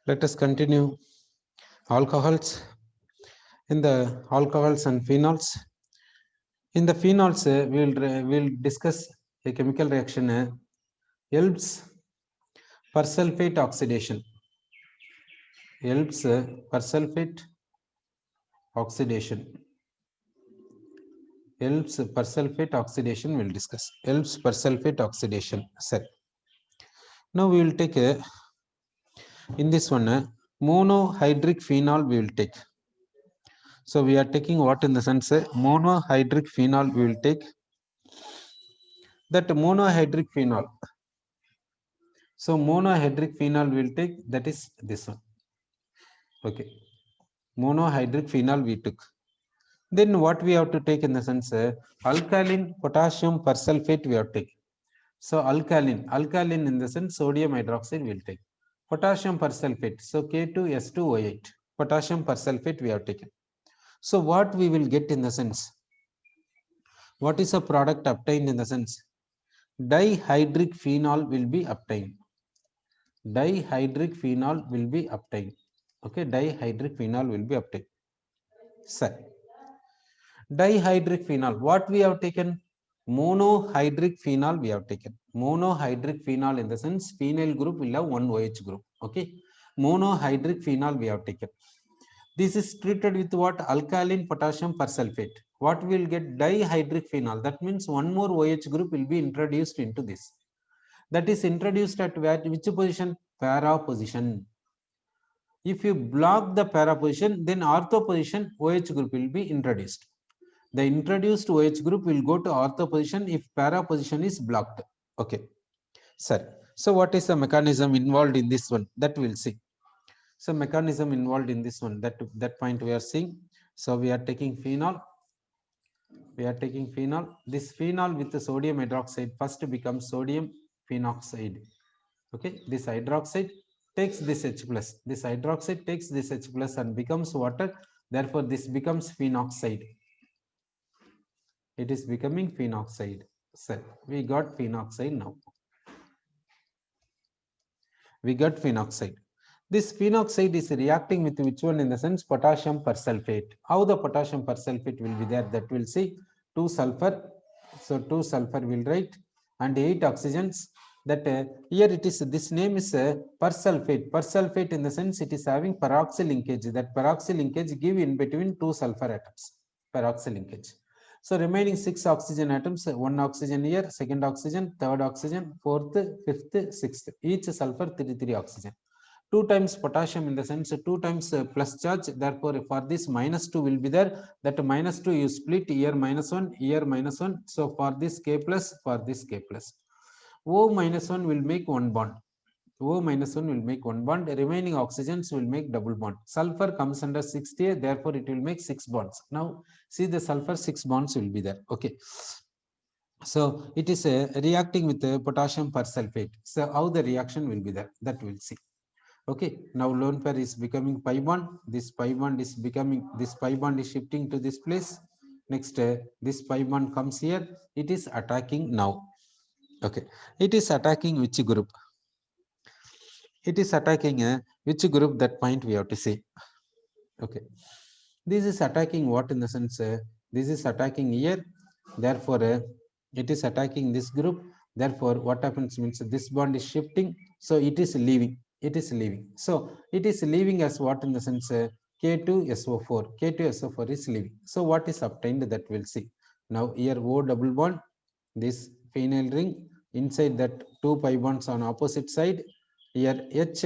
Let us continue alcohols. In the alcohols and phenols, in the phenols, we'll discuss a chemical reaction, Elb's persulfate oxidation. Elb's persulfate oxidation. Elb's persulfate oxidation we'll discuss. Elb's persulfate oxidation. Sir. Now we will take in this one monohydric phenol we will take. So we are taking what in the sense monohydric phenol we will take. That monohydric phenol. So monohydric phenol we will take, that is this one. Okay. Monohydric phenol we took. Then what we have to take in the sense alkaline potassium persulfate we have to take. So alkaline in the sense sodium hydroxide we will take. Potassium persulfate, so K2S2O8, potassium persulfate we have taken. So what we will get in the sense, what is a product obtained in the sense, dihydric phenol will be obtained. Dihydric phenol will be obtained. Okay, dihydric phenol will be obtained. Sir, dihydric phenol, what we have taken? Monohydric phenol we have taken. Monohydric phenol in the sense phenyl group will have one OH group. Okay, monohydric phenol we have taken. This is treated with what? Alkaline potassium persulfate. What we will get? Dihydric phenol. That means one more OH group will be introduced into this. That is introduced at which position? Para position. If you block the para position, then ortho position OH group will be introduced. The introduced OH group will go to ortho position if para position is blocked. Okay, sir. So what is the mechanism involved in this one? That we'll see. So mechanism involved in this one, that point we are seeing. So we are taking phenol. We are taking phenol. This phenol with the sodium hydroxide first becomes sodium phenoxide. Okay, this hydroxide takes this H plus. This hydroxide takes this H plus and becomes water. Therefore, this becomes phenoxide. It is becoming phenoxide. So we got phenoxide now. We got phenoxide. This phenoxide is reacting with which one in the sense? Potassium persulfate. How the potassium persulfate will be there? That will see 2 sulfur. So 2 sulfur will write and 8 oxygens. That here it is, this name is persulfate. Persulfate in the sense it is having peroxy linkage. That peroxy linkage give in between 2 sulfur atoms. Peroxy linkage. So remaining 6 oxygen atoms, 1 oxygen here, second oxygen, third oxygen, fourth, fifth, sixth. Each sulfur 3 oxygen. 2 times potassium in the sense 2 times plus charge. Therefore, for this -2 will be there. That -2 you split here -1, here -1. So for this K plus, for this K plus. O -1 will make one bond. O -1 will make one bond. Remaining oxygens will make double bond. Sulfur comes under 60, therefore it will make 6 bonds. Now see the sulfur 6 bonds will be there. Okay. So it is reacting with potassium persulfate. So how the reaction will be there? That we'll see. Okay. Now lone pair is becoming pi bond. This pi bond is becoming, this pi bond is shifting to this place. Next, this pi bond comes here. It is attacking now. Okay. It is attacking which group? It is attacking which group? That point we have to see. Okay, this is attacking what in the sense this is attacking here. Therefore it is attacking this group. Therefore what happens means this bond is shifting, so it is leaving. It is leaving. So it is leaving as what in the sense K2SO4. K2SO4 is leaving. So what is obtained? That we'll see. Now here O double bond, this phenyl ring, inside that 2 pi bonds on opposite side. Here H,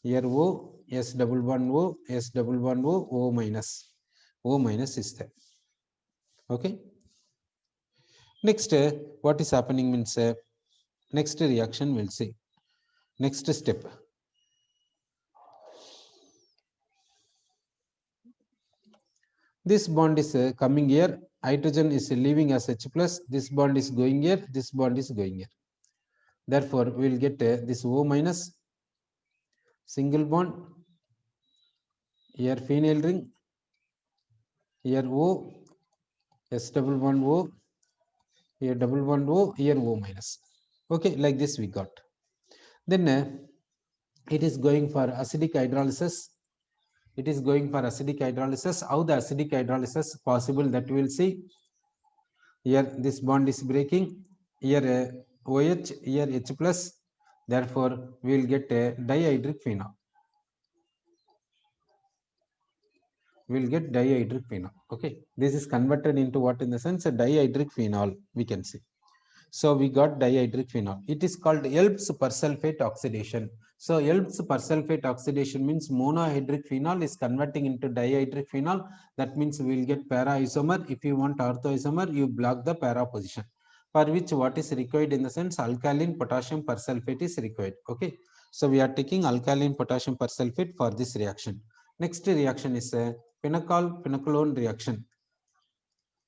here O, S double bond O, S double bond O, O minus. O minus is there. Okay. Next, what is happening means next reaction we'll see. Next step. This bond is coming here. Hydrogen is leaving as H plus. This bond is going here. This bond is going here. Therefore, we will get this O minus, single bond, here phenyl ring, here O, S double bond O, here double bond O, here O minus. Okay, like this we got. Then it is going for acidic hydrolysis. It is going for acidic hydrolysis. How the acidic hydrolysis possible, that we will see. Here this bond is breaking. Here OH, here H plus. Therefore, we will get a dihydric phenol. We will get dihydric phenol. Okay, this is converted into what in the sense a dihydric phenol, we can see. So we got dihydric phenol. It is called Elb's persulfate oxidation. So Elb's persulfate oxidation means monohydric phenol is converting into dihydric phenol. That means we will get para isomer. If you want orthoisomer, you block the para position. For which what is required in the sense alkaline potassium persulfate is required. Okay. So we are taking alkaline potassium persulfate for this reaction. Next reaction is a pinacol pinacolone reaction.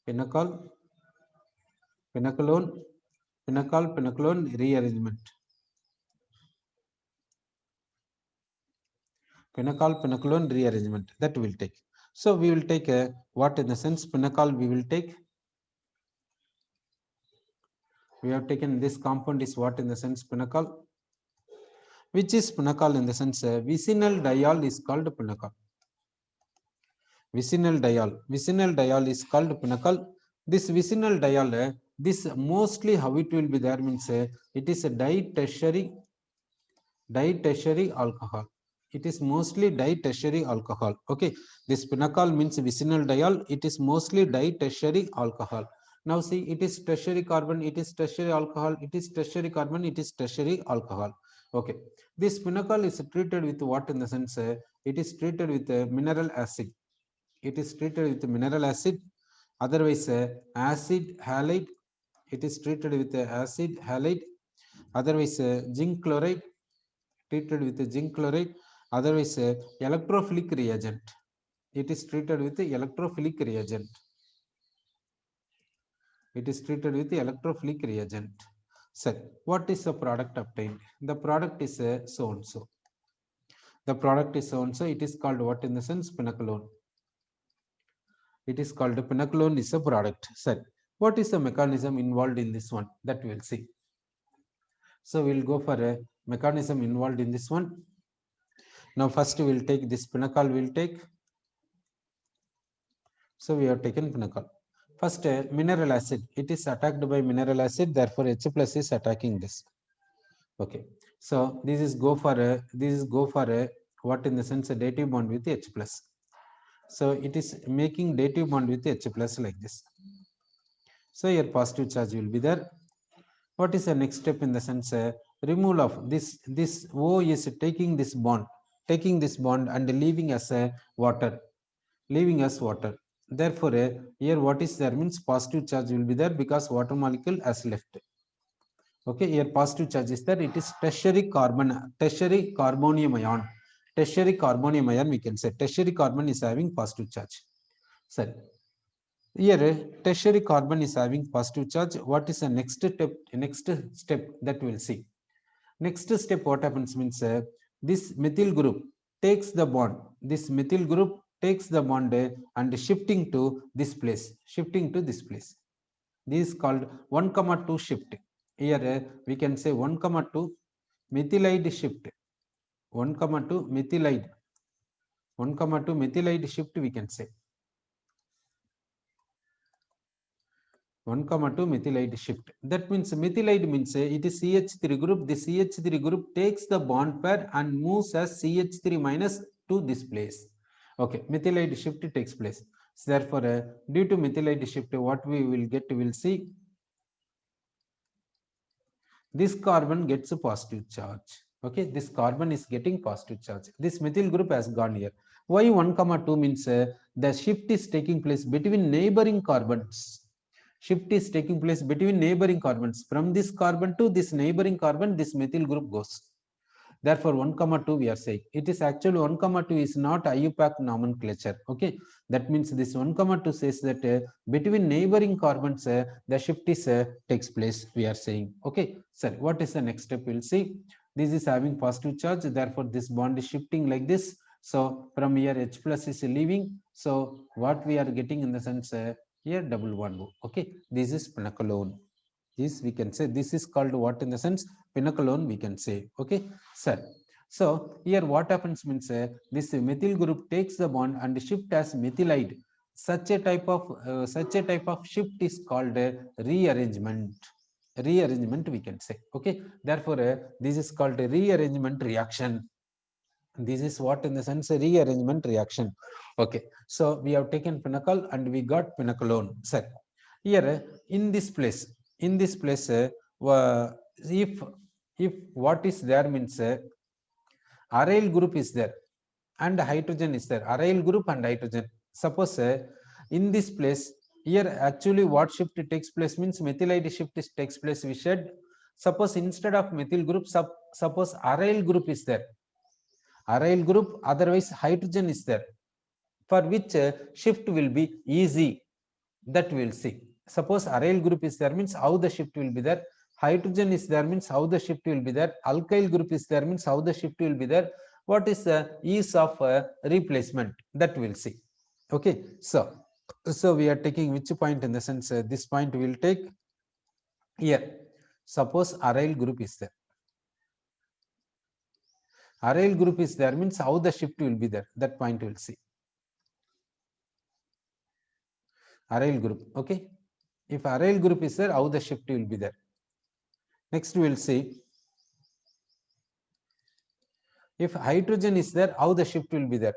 Pinacol pinacolone rearrangement. Pinacolone rearrangement, that will take. So we will take a what in the sense pinacol we will take. We have taken this compound is what in the sense pinacol, which is pinacol in the sense vicinal diol is called pinacol. Vicinal diol is called pinacol. This vicinal diol, this mostly how it will be there means it is a ditertiary alcohol. It is mostly ditertiary alcohol. Okay, this pinacol means vicinal diol. It is mostly ditertiary alcohol. Now see, it is tertiary carbon, it is tertiary alcohol, it is tertiary carbon, it is tertiary alcohol. Okay, this pinacol is treated with what in the sense it is treated with mineral acid. It is treated with mineral acid. Otherwise, acid halide. It is treated with acid halide. Otherwise, zinc chloride, treated with zinc chloride. Otherwise, electrophilic reagent. It is treated with electrophilic reagent. It is treated with electrophilic reagent. So, what is the product obtained? The product is so and so. The product is so and so. It is called what in the sense pinacolone. It is called pinacolone is a product. So, what is the mechanism involved in this one? That we will see. So, we will go for a mechanism involved in this one. Now, first we will take this pinacol. We will take. So we have taken pinacol. First, mineral acid. It is attacked by mineral acid. Therefore, H plus is attacking this. Okay. So this is go for a what in the sense a dative bond with H plus. So it is making dative bond with H plus like this. So your positive charge will be there. What is the next step in the sense removal of this O is taking this bond and leaving as a water, Therefore, here what is there means positive charge will be there because water molecule has left. Okay, here positive charge is there. It is tertiary carbonium ion. Tertiary carbonium ion, we can say tertiary carbon is having positive charge. So here tertiary carbon is having positive charge. What is the next step? Next step that we'll see. Next step, what happens means this methyl group takes the bond. This methyl group takes the bond and shifting to this place. This is called 1,2 shift. Here we can say 1,2 methylide shift. 1,2 methylide. 1,2 methylide shift we can say. 1,2 methylide shift. That means methylide means it is CH3 group. The CH3 group takes the bond pair and moves as CH3 minus to this place. Okay, methylide shift takes place. So therefore, due to methylide shift, what we will get, we will see this carbon gets a positive charge. Okay, this carbon is getting positive charge. This methyl group has gone here. Why 1,2 means the shift is taking place between neighboring carbons. Shift is taking place between neighboring carbons. From this carbon to this neighboring carbon, this methyl group goes. Therefore, 1,2 we are saying. It is actually 1,2 is not IUPAC nomenclature. Okay, that means this 1,2 says that between neighboring carbons, the shift is takes place. We are saying. Okay, so what is the next step? We'll see. This is having positive charge. Therefore, this bond is shifting like this. So from here, H plus is leaving. So what we are getting in the sense here double bond. Okay, this is pinacolone. This we can say this is called what in the sense pinacolone we can say. Okay, sir. So here what happens means this methyl group takes the bond and shift as methylide. Such a type of shift is called rearrangement. Rearrangement we can say. Okay. Therefore, this is called a rearrangement reaction. This is what in the sense a rearrangement reaction. Okay. So we have taken pinnacle and we got pinacolone. Sir, here in this place, if what is there means aryl group is there and hydrogen is there, aryl group and hydrogen. Suppose in this place here actually what shift takes place means methylide shift takes place, we said. Suppose instead of methyl group, suppose aryl group is there, aryl group, otherwise hydrogen is there, for which shift will be easy, that we will see. Suppose aryl group is there means how the shift will be there, hydrogen is there means how the shift will be there, alkyl group is there means how the shift will be there, what is the ease of replacement, that we will see. Okay. So we are taking which point in the sense this point we will take here. Suppose aryl group is there, aryl group is there means how the shift will be there, that point we will see. Aryl group. Okay. If aryl group is there, how the shift will be there. Next we will see if hydrogen is there, how the shift will be there.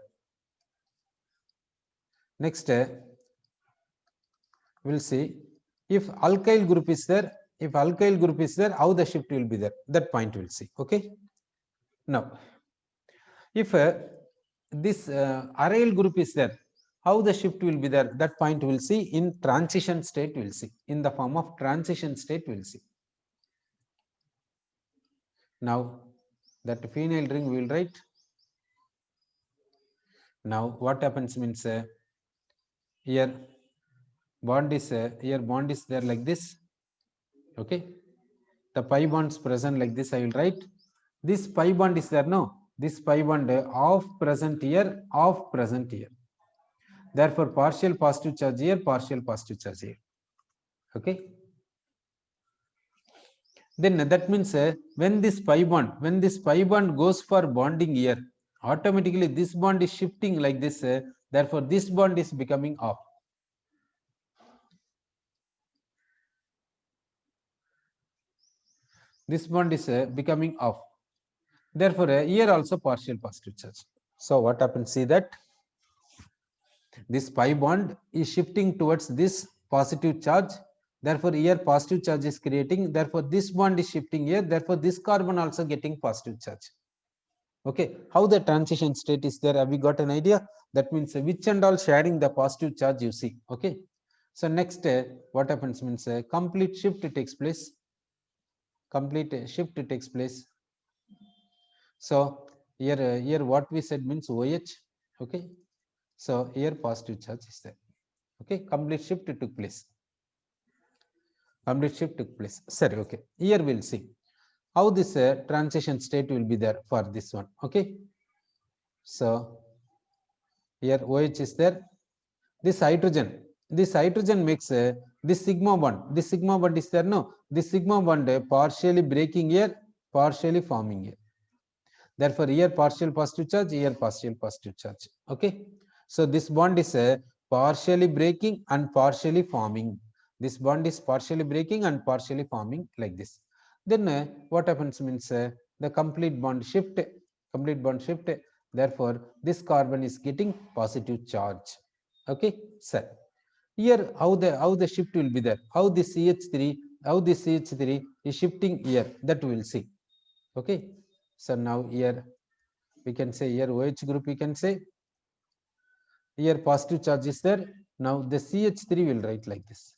Next we'll see if alkyl group is there, if alkyl group is there, how the shift will be there, that point we'll see. Okay. Now if this aryl group is there, how the shift will be there, that point we'll see in transition state, we'll see in the form of transition state, we'll see. Now that phenyl ring we will write. Now what happens means here bond is there like this. Okay. The pi bonds present like this, I will write. This pi bond is there, no, this pi bond off present here, off present here. Therefore partial positive charge here, partial positive charge here. Okay. Then that means when this pi bond goes for bonding here, automatically this bond is shifting like this, therefore this bond is becoming off. This bond is becoming off. Therefore here also partial positive charge. So what happens, see that this pi bond is shifting towards this positive charge, therefore here positive charge is creating, therefore this bond is shifting here, therefore this carbon also getting positive charge. Okay. How the transition state is there, have we got an idea? That means which and all sharing the positive charge, you see. Okay. So next what happens means complete shift takes place, complete shift takes place. So here what we said means OH. Okay. So here positive charge is there. Okay. Complete shift took place, complete shift took place. Sorry. Okay. Here we'll see how this transition state will be there for this one. Okay. So here OH is there. This hydrogen makes this sigma bond. This sigma bond is there, no? This sigma bond partially breaking here, partially forming here. Therefore, here partial positive charge, here partial positive charge. Okay. So this bond is partially breaking and partially forming. This bond is partially breaking and partially forming like this. Then what happens means the complete bond shift, complete bond shift. Therefore, this carbon is getting positive charge. Okay, sir. Here how the shift will be there, how this CH3 is shifting here, that we will see. Okay. So now here we can say here OH group, we can say here positive charge is there. Now the CH3 will write like this.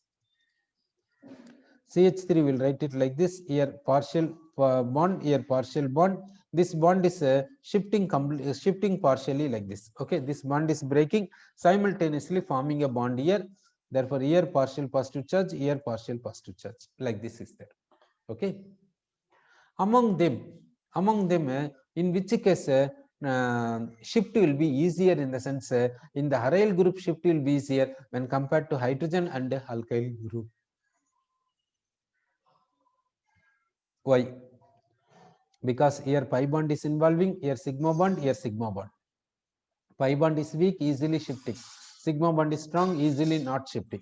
CH3 will write it like this. Here partial bond, here partial bond. This bond is shifting partially like this. Okay, this bond is breaking, simultaneously forming a bond here. Therefore, here partial positive charge, here partial positive charge, like this is there. Okay. Among them, in which case shift will be easier, in the sense in the aryl group shift will be easier when compared to hydrogen and alkyl group. Why? because here pi bond is involving, here sigma bond, here sigma bond. Pi bond is weak, easily shifting. Sigma bond is strong, easily not shifting.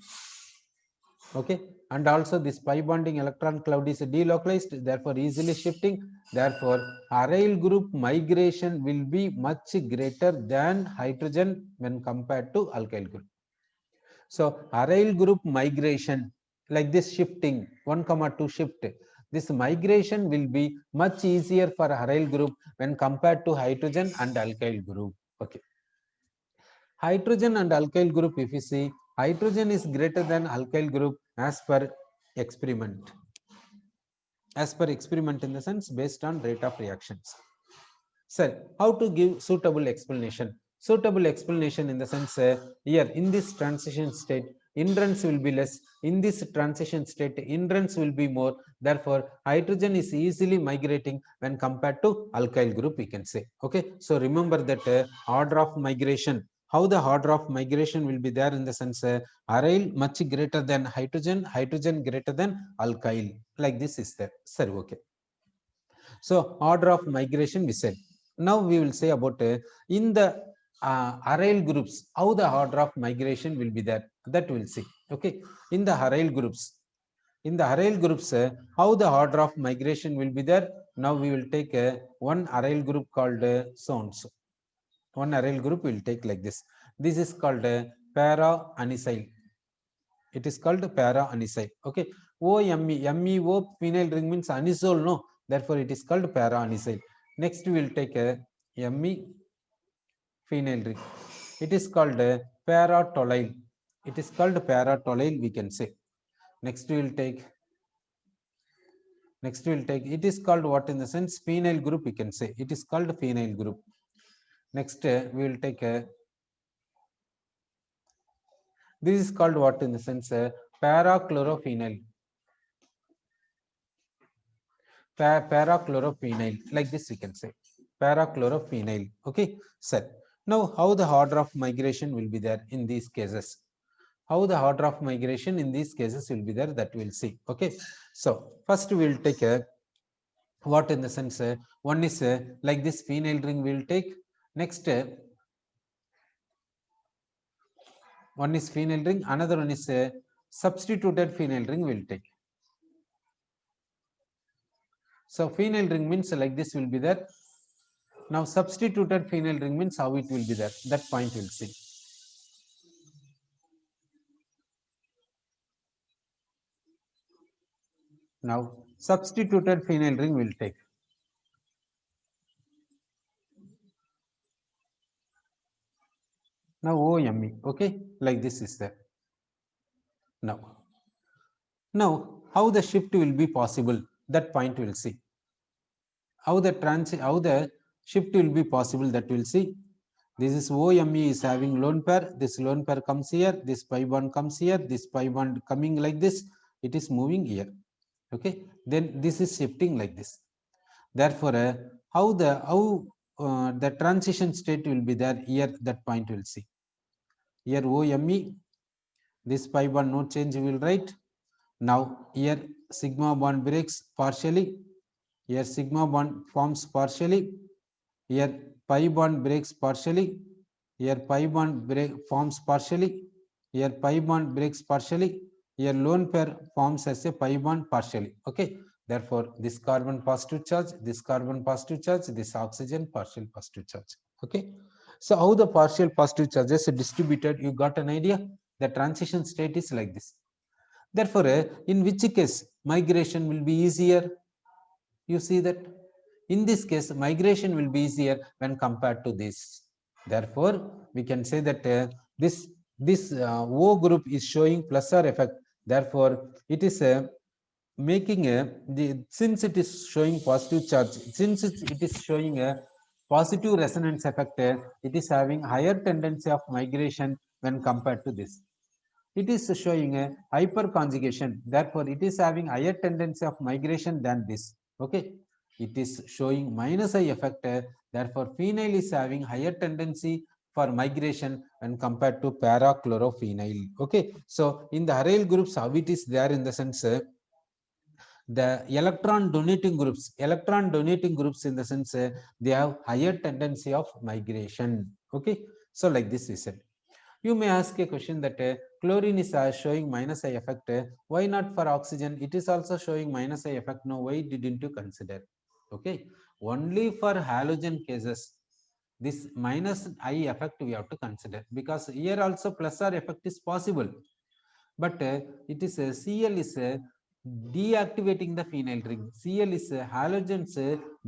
Okay, and also this pi bonding electron cloud is delocalized, therefore easily shifting. Therefore aryl group migration will be much greater than hydrogen when compared to alkyl group. So aryl group migration, like this shifting 1,2 shift, this migration will be much easier for aryl group when compared to hydrogen and alkyl group. Okay, hydrogen and alkyl group, if you see, hydrogen is greater than alkyl group as per experiment. As per experiment in the sense based on rate of reactions. Sir, how to give suitable explanation? Suitable explanation in the sense, here in this transition state hindrance will be less, in this transition state hindrance will be more, therefore hydrogen is easily migrating when compared to alkyl group, we can say. Okay, so remember that order of migration, how the order of migration will be there in the sense, aryl much greater than hydrogen, hydrogen greater than alkyl, like this is there. Sir, okay, so order of migration we said. Now we will say about in the aryl groups how the order of migration will be there, that we'll see. Okay, in the aryl groups, in the aryl groups how the order of migration will be there. Now we will take one aryl group called so and so. One aryl group will take like this. This is called para anisyl. It is called para anisyl. Okay, meo phenyl ring means anisole, no, therefore it is called para anisyl. Next we will take a me phenyl ring, it is called para toluene. It is called para toluene, we can say. Next we will take, it is called what in the sense, phenyl group, we can say. It is called phenyl group. Next we will take this is called what in the sense, parachlorophenyl. Parachlorophenyl, like this we can say, parachlorophenyl. Okay, sir, now how the order of migration will be there in these cases? How the order of migration in these cases will be there, that we'll see. Okay, so first we will take a what in the sense, one is like this phenyl ring we will take. Next one is phenyl ring, another one is substituted phenyl ring we will take. So phenyl ring means like this will be there. Now substituted phenyl ring means how it will be there, that point we'll see. Now substituted phenyl ring will take. Now OMe, okay, like this is there. Now how the shift will be possible, that point we'll see. How the shift will be possible, that we'll see. This is OMe is having lone pair, this lone pair comes here, this pi bond comes here, this pi bond coming like this, it is moving here. Okay, then this is shifting like this. Therefore how the transition state will be there here, that point we'll see. Here OMe, this pi bond no change, we will write. Now here sigma bond breaks partially, here sigma bond forms partially, here pi bond breaks partially, here pi bond forms partially, here pi bond breaks partially, here lone pair forms as a pi bond partially. Okay, therefore this carbon positive charge, this carbon positive charge, this oxygen partial positive charge. Okay, so how the partial positive charges are distributed, you got an idea. The transition state is like this. Therefore in which case migration will be easier? You see that in this case migration will be easier when compared to this. Therefore we can say that this O group is showing plus R effect. Therefore it is making since it is showing positive charge, since it is showing a positive resonance effect, it is having higher tendency of migration when compared to this. It is showing a hyperconjugation, therefore it is having higher tendency of migration than this. Okay, it is showing minus I effect, therefore phenyl is having higher tendency for migration when compared to parachlorophenyl. Okay, so in the aryl groups how it is there in the sense, The electron donating groups in the sense they have higher tendency of migration. Okay, so like this we said. You may ask a question that chlorine is showing minus I effect. Why not for oxygen? It is also showing minus I effect. No, why didn't you consider? Okay, only for halogen cases, this minus I effect we have to consider, because here also plus R effect is possible, but it is Cl is deactivating the phenyl ring. Cl is halogens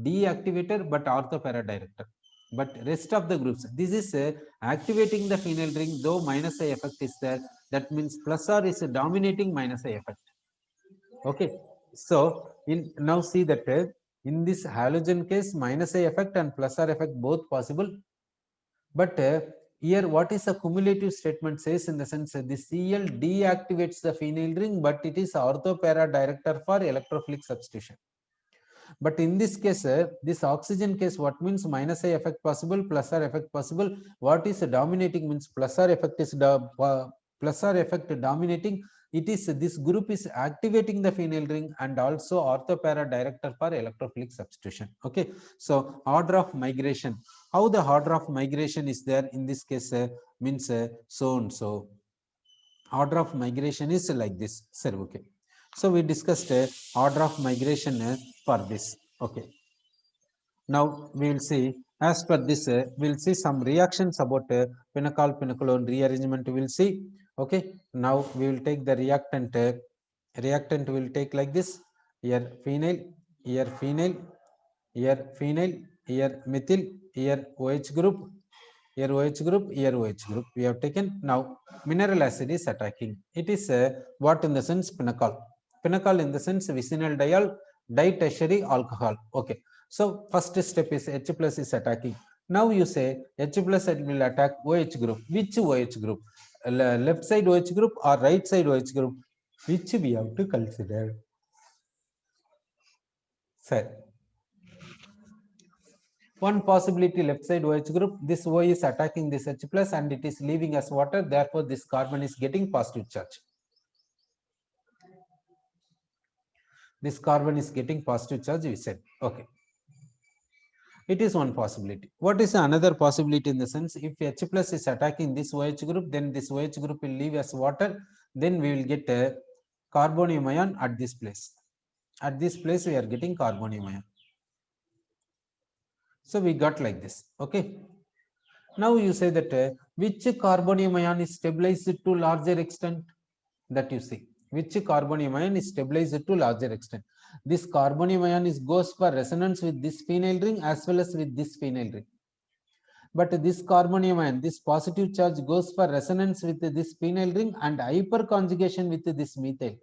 deactivator but orthopara director. But rest of the groups, this is activating the phenyl ring, though minus I effect is there. That means plus R is dominating minus I effect. Okay, so in now see that in this halogen case, minus I effect and plus R effect both possible. But here, what is a cumulative statement says in the sense that the Cl deactivates the phenyl ring, but it is orthopara director for electrophilic substitution. But in this case, this oxygen case, what means minus I effect possible, plus R effect possible. What is dominating means plus R effect is plus R effect dominating. It is this group is activating the phenyl ring and also orthopara director for electrophilic substitution. Okay, so order of migration. How the order of migration is there in this case means so and so. Order of migration is like this, sir. Okay, so we discussed order of migration for this. Okay, now we will see, as per this we will see some reactions about pinacol pinacolone rearrangement. We will see. Okay, now we will take the reactant. Reactant will take like this: here phenyl, here phenyl, here phenyl, here methyl, here OH group, here OH group, here OH group. We have taken. Now mineral acid is attacking. It is what in the sense pinacol. Pinacol in the sense vicinal diol ditertiary alcohol. Okay. So first step is H plus is attacking. Now you say H plus will attack OH group. Which OH group? Left side OH group or right side OH group? Which we have to consider. Sir. One possibility left side OH group, this O is attacking this H plus and it is leaving as water, therefore this carbon is getting positive charge. This carbon is getting positive charge, we said. Okay. It is one possibility. What is another possibility in the sense, if H plus is attacking this OH group, then this OH group will leave as water, then we will get a carbonium ion at this place. At this place, we are getting carbonium ion. So we got like this. Okay. Now you say that which carbonium ion is stabilized to larger extent, that you see. Which carbonium ion is stabilized to larger extent. This carbonium ion is goes for resonance with this phenyl ring as well as with this phenyl ring. But this carbonium ion, this positive charge goes for resonance with this phenyl ring and hyperconjugation with this methyl.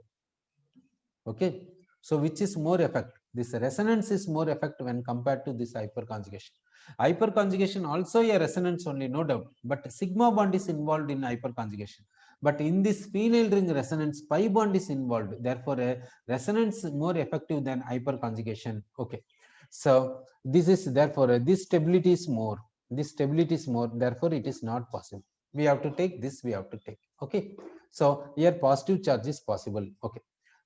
Okay. So which is more effect? This resonance is more effect when compared to this hyperconjugation. Hyperconjugation also a resonance only, no doubt, but sigma bond is involved in hyperconjugation. But in this phenyl ring resonance, pi bond is involved. Therefore, a resonance more effective than hyperconjugation. Okay. So this is therefore this stability is more. This stability is more. Therefore, it is not possible. We have to take this. We have to take. Okay. So here positive charge is possible. Okay.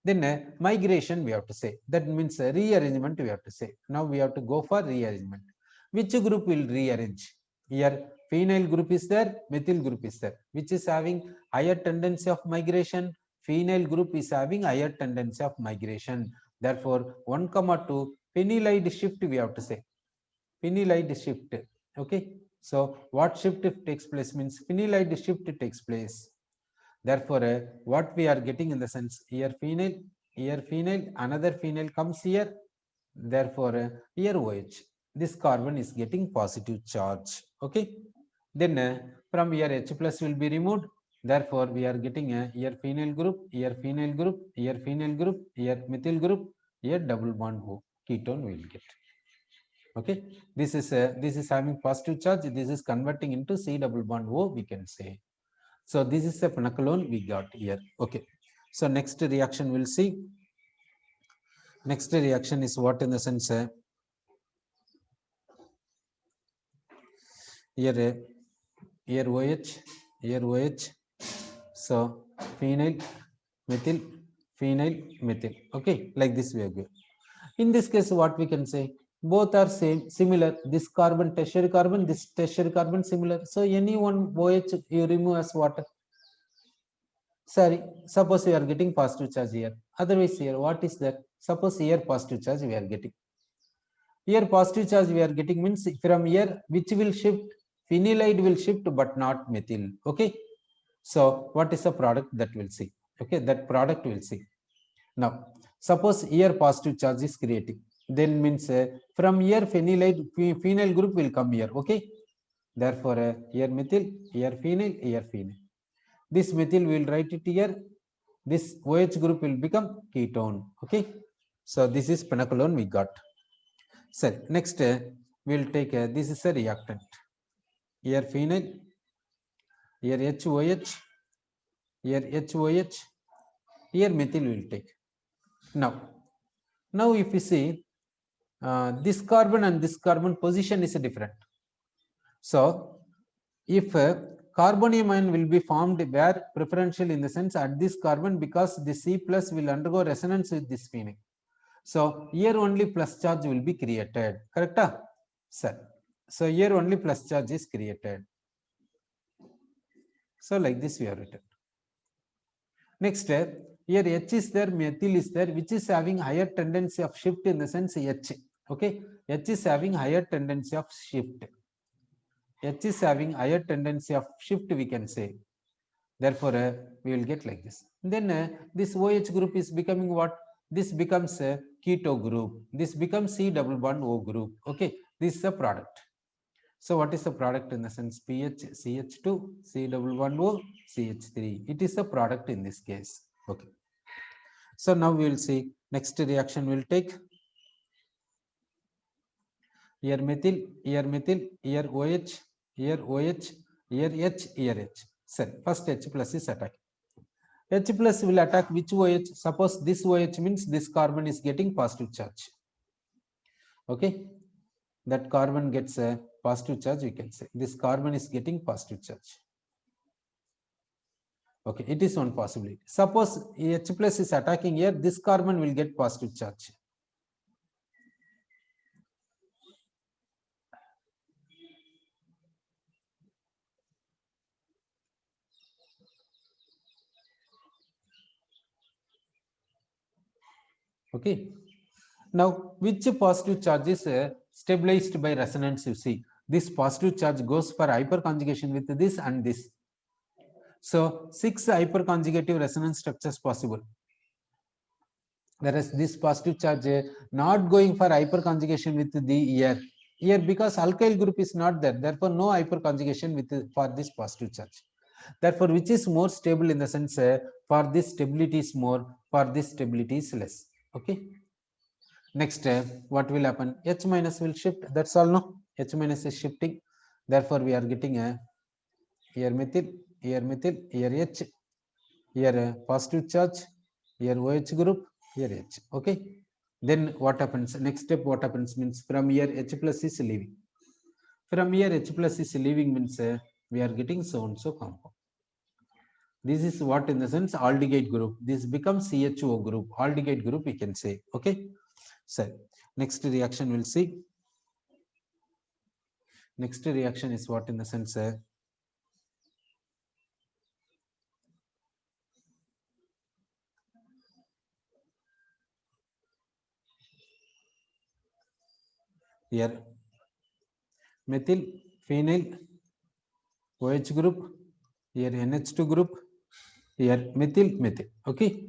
Then migration we have to say. That means rearrangement we have to say. Now we have to go for rearrangement. Which group will rearrange? Here phenyl group is there, methyl group is there. Which is having higher tendency of migration? Phenyl group is having higher tendency of migration. Therefore, 1, 2 phenylide shift we have to say. Phenylide shift. Okay. So what shift takes place means phenylide shift takes place. Therefore, what we are getting in the sense here phenyl, another phenyl comes here. Therefore, here OH, this carbon is getting positive charge. Okay. Then from here H plus will be removed. Therefore, we are getting a here phenyl group, here phenyl group, here phenyl group, here methyl group, here double bond O ketone we will get. Okay. This is having positive charge. This is converting into C double bond O, we can say. So this is a pinacolone we got here. Okay. So next reaction we'll see. Next reaction is what in the sense here OH, here OH. So phenyl, methyl, phenyl methyl. Okay, like this we are going. In this case, what we can say, both are same, similar. This carbon tertiary carbon, this tertiary carbon similar. So any one OH you remove as water. Sorry, suppose we are getting positive charge here. Otherwise here, what is that? Suppose here positive charge we are getting. Here positive charge we are getting means from here which will shift? Phenylide will shift but not methyl. Okay. So what is the product that we'll see? Okay, that product we'll see. Now, suppose here positive charge is creating. Then means from here phenylide, phenyl group will come here. Okay. Therefore, here methyl, here phenyl, here phenyl. This methyl we will write it here. This OH group will become ketone. Okay. So this is pinacolone we got. So next we'll take this is a reactant. Here phenyl, here HOH, here HOH, here methyl will take. Now if you see this carbon and this carbon position is different. So if carbonium ion will be formed where preferential in the sense at this carbon, because the C plus will undergo resonance with this phenyl. So here only plus charge will be created. Correct? Sir. So here only plus charge is created. So like this we have written. Next, here H is there, methyl is there, which is having higher tendency of shift in the sense H. Okay, H is having higher tendency of shift. H is having higher tendency of shift, we can say. Therefore, we will get like this. Then this OH group is becoming what? This becomes a keto group. This becomes C double bond O group. Okay, this is a product. So what is the product in the sense? PH, CH2, C double bond O, CH3. It is a product in this case. Okay. So now we will see next reaction will take here methyl, here OH, here OH, here H, here H. So first H plus is attacked. H plus will attack which OH? Suppose this OH means this carbon is getting positive charge. Okay, that carbon gets a positive charge, we can say. This carbon is getting positive charge. Okay, it is one possibility. Suppose H plus is attacking here, this carbon will get positive charge. Okay. Now, which positive charge is stabilized by resonance? You see, this positive charge goes for hyperconjugation with this and this. So 6 hyperconjugative resonance structures possible. Whereas this positive charge not going for hyperconjugation with the here because alkyl group is not there. Therefore, no hyperconjugation with for this positive charge. Therefore, which is more stable in the sense for this stability is more, for this stability is less. Okay. Next, what will happen? H minus will shift. That's all. No, H minus is shifting. Therefore, we are getting a here methyl, here H, here positive charge, here OH group, here H. Okay. Then what happens? Next step, what happens means from here H plus is leaving. From here H plus is leaving means we are getting so and so compound. This is what in the sense aldehyde group. This becomes CHO group, aldehyde group we can say. Okay. So next reaction we'll see. Next reaction is what in the sense here methyl, phenyl, OH group, here NH2 group, here methyl, methyl. Okay.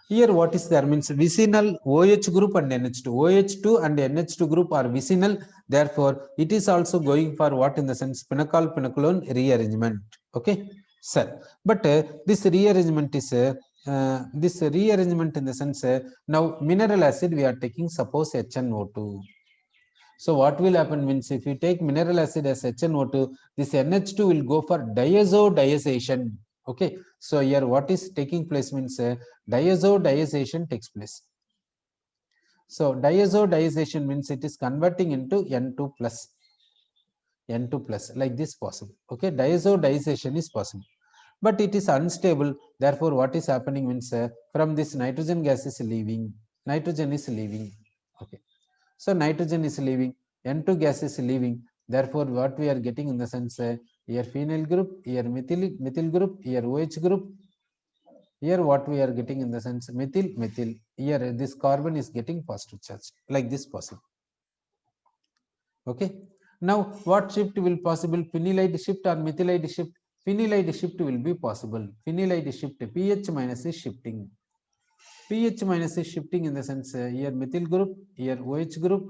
Here what is there means vicinal OH group and NH2. OH2 and NH2 group are vicinal. Therefore, it is also going for what in the sense pinacol pinacolone rearrangement. Okay, sir. But this rearrangement is in the sense now mineral acid we are taking suppose HNO2. So what will happen means if you take mineral acid as HNO2, this NH2 will go for diazodization. Okay, so here what is taking place means diazodization takes place. So diazodization means it is converting into N2 plus like this possible. Okay, diazodization is possible. but it is unstable. Therefore, what is happening means from this nitrogen gas is leaving, nitrogen is leaving. Okay, so nitrogen is leaving, N2 gas is leaving. Therefore, what we are getting in the sense here phenyl group, here methyl group, here OH group. Here what we are getting in the sense methyl. Here this carbon is getting positive charge, like this possible. Okay. Now, what shift will possible? Phenylide shift or methylide shift? Phenylide shift will be possible. Phenylide shift, pH minus is shifting. pH minus is shifting in the sense here methyl group, here OH group,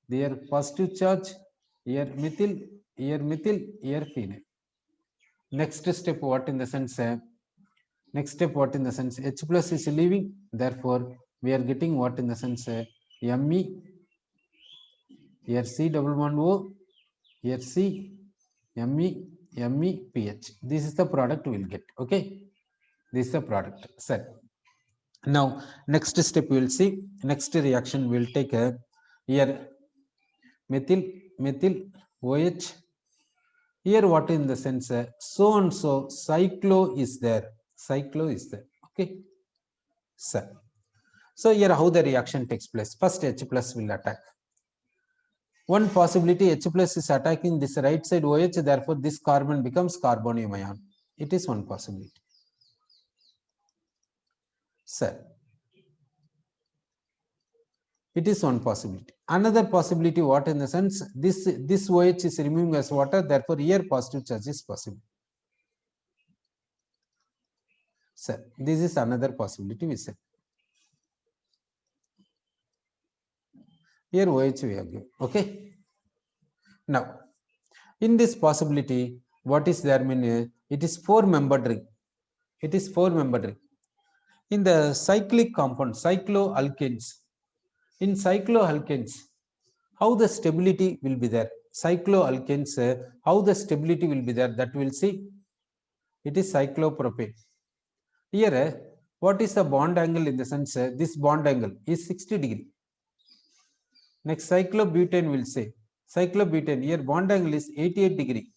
there positive charge, here methyl, here phenyl. Next step, what in the sense? Next step, what in the sense? H plus is leaving. Therefore, we are getting what in the sense? Me, here C double bond O, here C, Me, pH. This is the product we will get. Okay, this is the product set. Now, next step we will see. Next reaction we will take here methyl OH. Here what in the sense so and so cyclo is there. Cyclo is there. Okay, sir. So here how the reaction takes place. First H plus will attack. One possibility, H plus is attacking this right side OH, therefore this carbon becomes carbonium ion. It is one possibility. Sir, it is one possibility. Another possibility, what in the sense, this OH is removing as water, therefore here positive charge is possible. Sir, this is another possibility we said. Here OH we have given. Okay. Now, in this possibility, what is there mean? It is 4-membered ring. It is 4-membered ring. In the cyclic compound, cycloalkanes, in cycloalkanes, how the stability will be there? Cycloalkanes, how the stability will be there? That we'll see. It is cyclopropane. Here, what is the bond angle in the sense? This bond angle is 60 degree. Next, cyclobutane will say. Cyclobutane, here bond angle is 88 degree.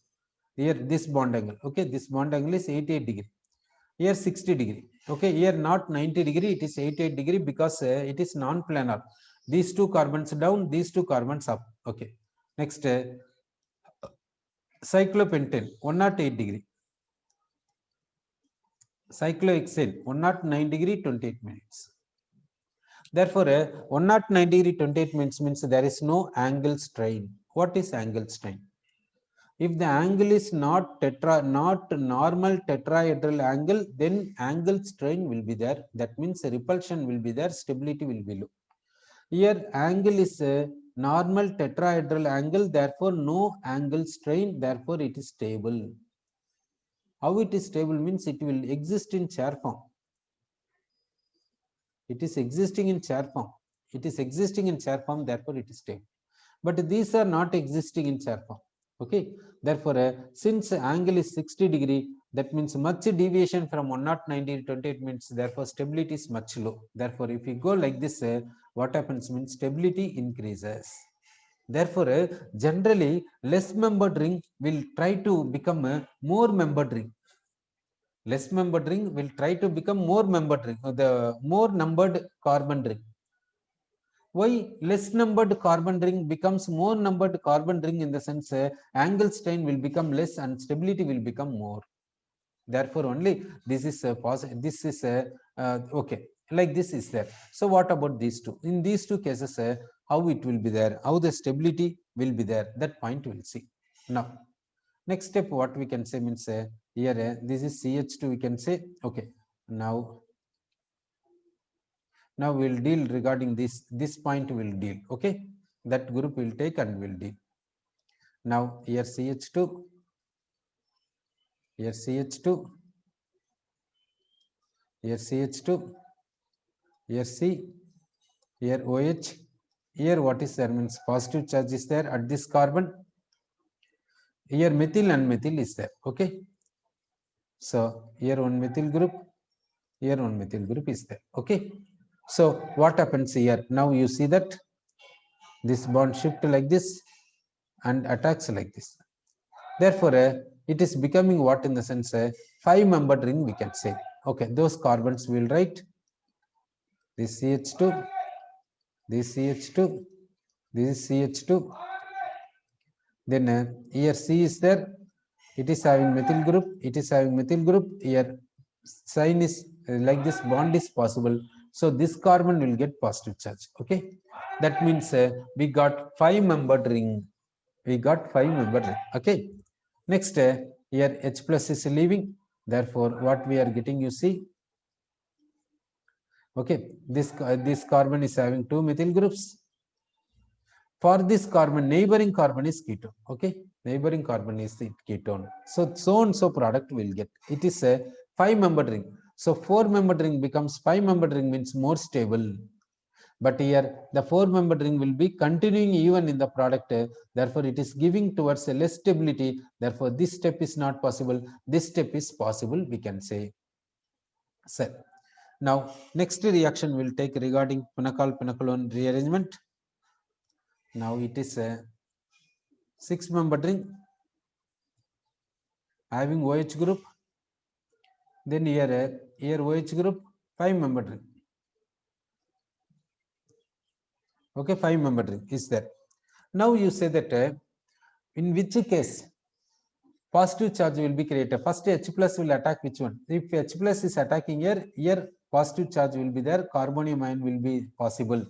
Here this bond angle. Okay, this bond angle is 88 degree. Here 60 degree. Okay, here not 90 degree, it is 88 degree because it is non-planar. These two carbons down, these two carbons up. Okay. Next, cyclopentane 108 degree. Cyclohexane 109 degree 28 minutes. Therefore, 109 degree 28 minutes means there is no angle strain. What is angle strain? If the angle is not normal tetrahedral angle, then angle strain will be there. That means repulsion will be there, stability will be low. Here angle is a normal tetrahedral angle, therefore no angle strain, therefore it is stable. How it is stable means it will exist in chair form. It is existing in chair form. It is existing in chair form, therefore it is stable. But these are not existing in chair form. Okay, therefore since angle is 60 degree, that means much deviation from 109 degree 28 minutes, therefore stability is much low. Therefore, if you go like this, what happens means stability increases. Therefore, generally less membered ring will try to become a more membered ring. Less membered ring will try to become more membered ring, the more numbered carbon ring. Why less numbered carbon ring becomes more numbered carbon ring in the sense angle strain will become less and stability will become more. Therefore, only this is this is okay, like this is there. So, what about these two? In these two cases, how it will be there? How the stability will be there? That point we'll see. Now, next step, what we can say means here this is CH2. We can say okay. Now we'll deal regarding this point we'll deal. Okay, that group will take and we'll deal. Now here CH2, here CH2, here CH2, here C, here OH, here what is there means positive charge is there at this carbon. Here methyl and methyl is there. Okay, so here one methyl group, here one methyl group is there. Okay, so what happens here? Now you see that this bond shift like this and attacks like this. Therefore, it is becoming what in the sense a 5-membered ring we can say. Okay, those carbons we will write this CH2, this CH2, this is CH2. Then here C is there. It is having methyl group. It is having methyl group. Here sign is like this, bond is possible. So this carbon will get positive charge. Okay, that means we got 5-membered ring. We got 5-membered ring. Okay. Next, here H plus is leaving. Therefore, what we are getting, you see. Okay, this carbon is having 2 methyl groups. For this carbon, neighboring carbon is ketone. Okay, neighboring carbon is the ketone. So and so product will get. It is a 5-membered ring. So 4-membered ring becomes 5-membered ring, means more stable. But here the 4-membered ring will be continuing even in the product. Therefore, it is giving towards a less stability. Therefore, this step is not possible. This step is possible, we can say. So now next reaction will take regarding pinacol-pinacolone rearrangement. Now it is a 6-membered ring having OH group. Then here OH group, 5-membered ring. Okay, 5-membered ring is there. Now you say that in which case positive charge will be created. First H plus will attack which one? If H plus is attacking here positive charge will be there, carbonium ion will be possible.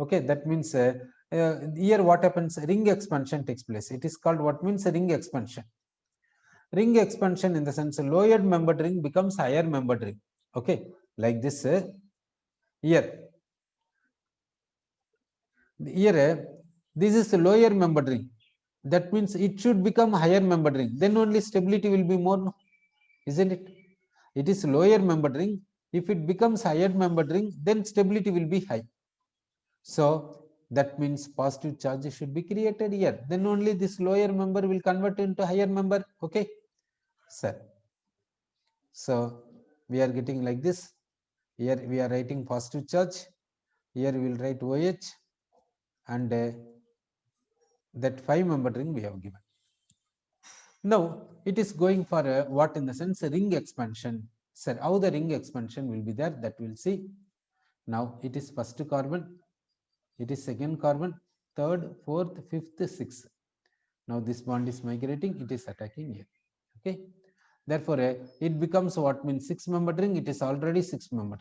Okay, that means here what happens? Ring expansion takes place. It is called what means ring expansion. Ring expansion in the sense lower membered ring becomes higher membered ring. Okay, like this here. Here this is lower membered ring. That means it should become higher membered ring. Then only stability will be more, isn't it? It is lower membered ring. If it becomes higher membered ring, then stability will be high. So that means positive charge should be created here. Then only this lower member will convert into higher member. Okay, sir. So we are getting like this. Here we are writing positive charge. Here we will write OH, and that 5-membered ring we have given. Now it is going for what in the sense ring expansion. Sir, how the ring expansion will be there, that we'll see. Now it is first carbon, it is second carbon, third, fourth, fifth, sixth. Now this bond is migrating, it is attacking here. Okay. Therefore, it becomes what means 6-membered ring. It is already 6-membered.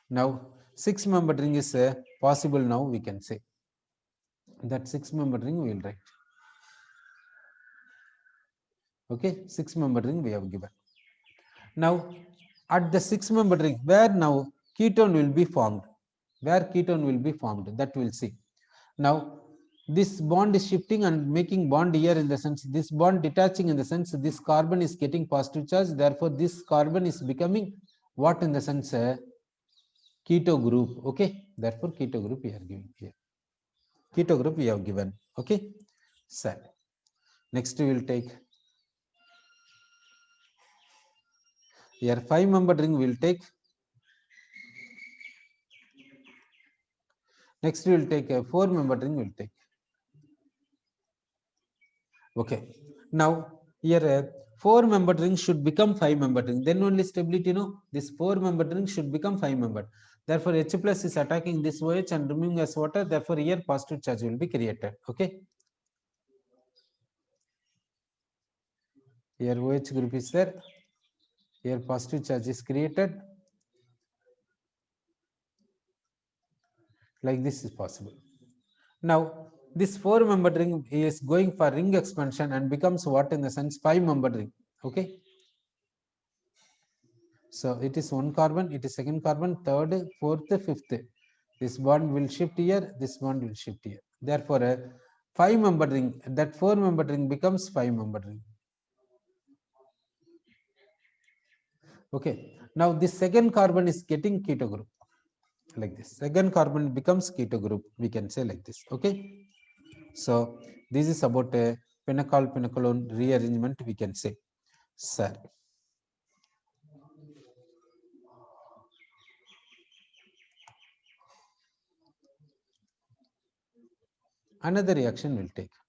Now 6-membered ring is possible. Now we can say that 6-membered ring we will write. Okay, 6-membered ring we have given. Now at the 6-membered ring, where now ketone will be formed, that we'll see. Now this bond is shifting and making bond here in the sense this bond detaching in the sense this carbon is getting positive charge. Therefore, this carbon is becoming what in the sense keto group. Okay, therefore keto group we are giving here. Keto group we have given. Okay, so next we will take here 5-membered ring. We will take. Next we will take a 4-membered ring. We will take. Okay, now here 4-membered ring should become 5-membered ring. Then only stability. No, this 4-membered ring should become 5-membered. Therefore, H plus is attacking this OH and removing as water. Therefore, here positive charge will be created. Okay. Here OH group is there. Here positive charge is created. Like this is possible. Now this 4-membered ring is going for ring expansion and becomes what in the sense 5-membered ring. Okay. So it is 1 carbon, it is second carbon, third, fourth, fifth. This bond will shift here, this bond will shift here. Therefore, a 5-membered ring, that 4-membered ring becomes 5-membered ring. Okay. Now this second carbon is getting keto group. Like this. Second carbon becomes keto group. We can say like this. Okay. So this is about a pinacol-pinacolone rearrangement, we can say. Sir. another reaction will take.